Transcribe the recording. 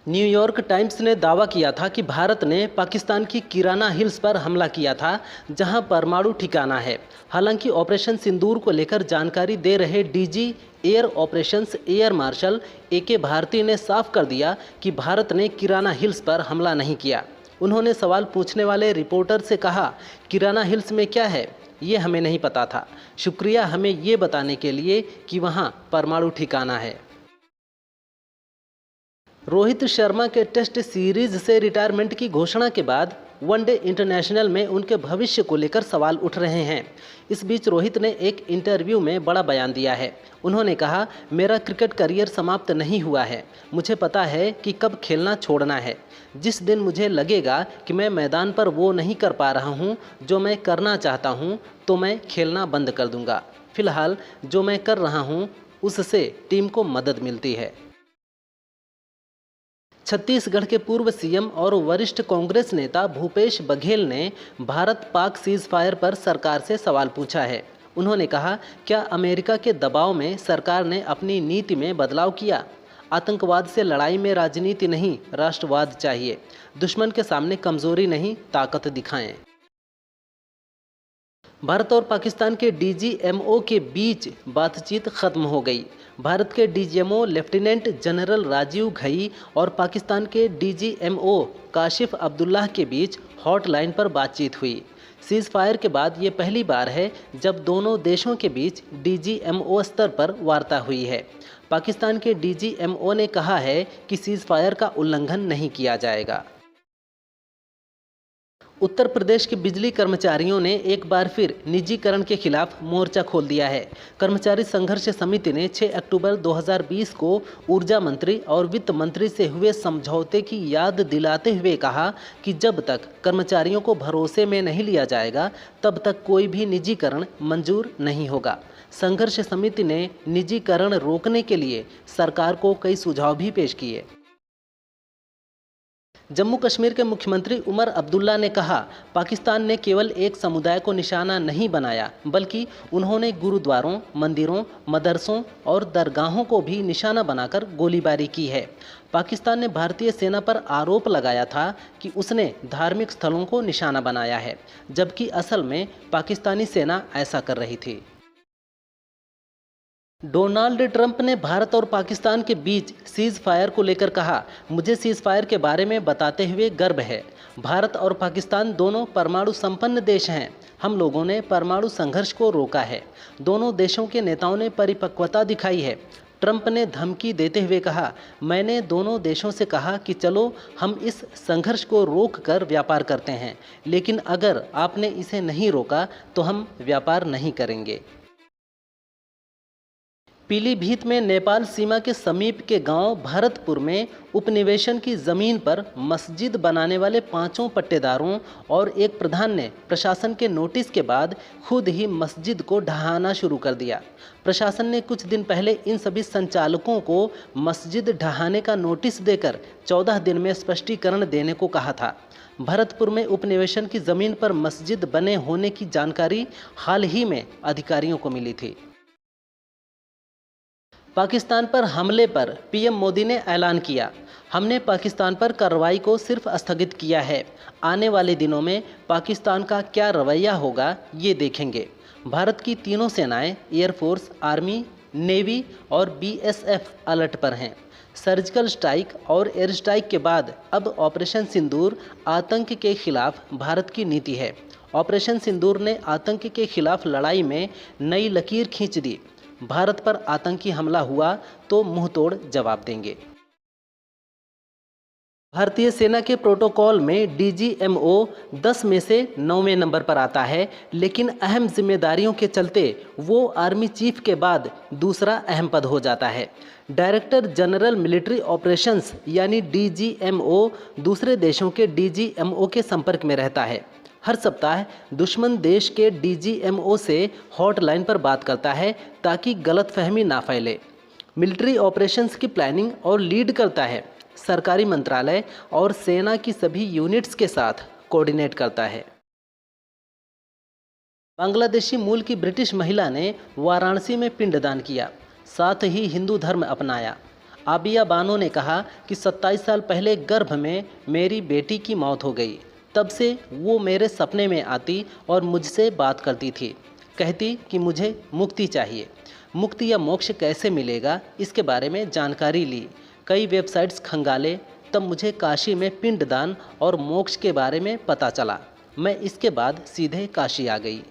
New York times ने दावा किया था कि भारत ने पाकिस्तान की किराना हिल्स पर हमला किया था, जहां परमाणु ठिकाना है। हालांकि ऑपरेशन सिंदूर को लेकर जानकारी दे रहे DG air operations air marshal AK Bharti ने साफ कर दिया कि भारत ने किराना हिल्स पर हमला नहीं किया। उन्होंने सवाल पूछने वाले रिपोर्टर से कहा, किराना हिल्स में क्या है, ये हमें नहीं पता था। शुक्रिया हमें ये बताने के लिए कि वहाँ परमाणु ठिकाना है। रोहित शर्मा के टेस्ट सीरीज से रिटायरमेंट की घोषणा के बाद वनडे इंटरनेशनल में उनके भविष्य को लेकर सवाल उठ रहे हैं। इस बीच रोहित ने एक इंटरव्यू में बड़ा बयान दिया है। उन्होंने कहा, मेरा क्रिकेट करियर समाप्त नहीं हुआ है। मुझे पता है कि कब खेलना छोड़ना है। जिस दिन मुझे लगेगा कि मैं मैदान पर वो नहीं कर पा रहा हूँ जो मैं करना चाहता हूँ, तो मैं खेलना बंद कर दूँगा। फिलहाल जो मैं कर रहा हूँ उससे टीम को मदद मिलती है। छत्तीसगढ़ के पूर्व सीएम और वरिष्ठ कांग्रेस नेता भूपेश बघेल ने भारत पाक सीज फायर पर सरकार से सवाल पूछा है। उन्होंने कहा, क्या अमेरिका के दबाव में सरकार ने अपनी नीति में बदलाव किया? आतंकवाद से लड़ाई में राजनीति नहीं, राष्ट्रवाद चाहिए। दुश्मन के सामने कमजोरी नहीं, ताकत दिखाएं। भारत और पाकिस्तान के DGMO के बीच बातचीत खत्म हो गई। भारत के DGMO lieutenant general Rajiv Ghai और पाकिस्तान के DGMO काशिफ अब्दुल्लाह के बीच हॉटलाइन पर बातचीत हुई। सीज फायर के बाद ये पहली बार है जब दोनों देशों के बीच DGMO स्तर पर वार्ता हुई है। पाकिस्तान के DGMO ने कहा है कि सीज फायर का उल्लंघन नहीं किया जाएगा। उत्तर प्रदेश के बिजली कर्मचारियों ने एक बार फिर निजीकरण के खिलाफ मोर्चा खोल दिया है। कर्मचारी संघर्ष समिति ने 6 अक्टूबर 2020 को ऊर्जा मंत्री और वित्त मंत्री से हुए समझौते की याद दिलाते हुए कहा कि जब तक कर्मचारियों को भरोसे में नहीं लिया जाएगा, तब तक कोई भी निजीकरण मंजूर नहीं होगा। संघर्ष समिति ने निजीकरण रोकने के लिए सरकार को कई सुझाव भी पेश किए। जम्मू कश्मीर के मुख्यमंत्री उमर अब्दुल्ला ने कहा, पाकिस्तान ने केवल एक समुदाय को निशाना नहीं बनाया, बल्कि उन्होंने गुरुद्वारों, मंदिरों, मदरसों और दरगाहों को भी निशाना बनाकर गोलीबारी की है। पाकिस्तान ने भारतीय सेना पर आरोप लगाया था कि उसने धार्मिक स्थलों को निशाना बनाया है, जबकि असल में पाकिस्तानी सेना ऐसा कर रही थी। डोनाल्ड ट्रंप ने भारत और पाकिस्तान के बीच सीज फायर को लेकर कहा, मुझे सीज फायर के बारे में बताते हुए गर्व है। भारत और पाकिस्तान दोनों परमाणु संपन्न देश हैं। हम लोगों ने परमाणु संघर्ष को रोका है। दोनों देशों के नेताओं ने परिपक्वता दिखाई है। ट्रंप ने धमकी देते हुए कहा, मैंने दोनों देशों से कहा कि चलो हम इस संघर्ष को रोक कर व्यापार करते हैं, लेकिन अगर आपने इसे नहीं रोका तो हम व्यापार नहीं करेंगे। पीलीभीत में नेपाल सीमा के समीप के गांव भरतपुर में उपनिवेशन की जमीन पर मस्जिद बनाने वाले 5 पट्टेदारों और एक प्रधान ने प्रशासन के नोटिस के बाद खुद ही मस्जिद को ढहाना शुरू कर दिया। प्रशासन ने कुछ दिन पहले इन सभी संचालकों को मस्जिद ढहाने का नोटिस देकर 14 दिन में स्पष्टीकरण देने को कहा था। भरतपुर में उपनिवेशन की जमीन पर मस्जिद बने होने की जानकारी हाल ही में अधिकारियों को मिली थी। पाकिस्तान पर हमले पर पीएम मोदी ने ऐलान किया, हमने पाकिस्तान पर कार्रवाई को सिर्फ स्थगित किया है। आने वाले दिनों में पाकिस्तान का क्या रवैया होगा ये देखेंगे। भारत की तीनों सेनाएं एयरफोर्स, आर्मी, नेवी और BSF अलर्ट पर हैं। सर्जिकल स्ट्राइक और एयर स्ट्राइक के बाद अब ऑपरेशन सिंदूर आतंक के खिलाफ भारत की नीति है। ऑपरेशन सिंदूर ने आतंक के खिलाफ लड़ाई में नई लकीर खींच दी। भारत पर आतंकी हमला हुआ तो मुंहतोड़ जवाब देंगे। भारतीय सेना के प्रोटोकॉल में DGMO 10 में से 9वें नंबर पर आता है, लेकिन अहम जिम्मेदारियों के चलते वो आर्मी चीफ के बाद दूसरा अहम पद हो जाता है। डायरेक्टर जनरल मिलिट्री ऑपरेशंस यानी DGMO दूसरे देशों के DGMO के संपर्क में रहता है। हर सप्ताह दुश्मन देश के DGMO से हॉटलाइन पर बात करता है ताकि गलतफहमी ना फैले। मिलिट्री ऑपरेशंस की प्लानिंग और लीड करता है। सरकारी मंत्रालय और सेना की सभी यूनिट्स के साथ कोऑर्डिनेट करता है। बांग्लादेशी मूल की ब्रिटिश महिला ने वाराणसी में पिंडदान किया, साथ ही हिंदू धर्म अपनाया। आबिया बानो ने कहा कि 27 साल पहले गर्भ में मेरी बेटी की मौत हो गई। तब से वो मेरे सपने में आती और मुझसे बात करती थी। कहती कि मुझे मुक्ति चाहिए। मुक्ति या मोक्ष कैसे मिलेगा, इसके बारे में जानकारी ली। कई वेबसाइट्स खंगाले, तब मुझे काशी में पिंडदान और मोक्ष के बारे में पता चला। मैं इसके बाद सीधे काशी आ गई।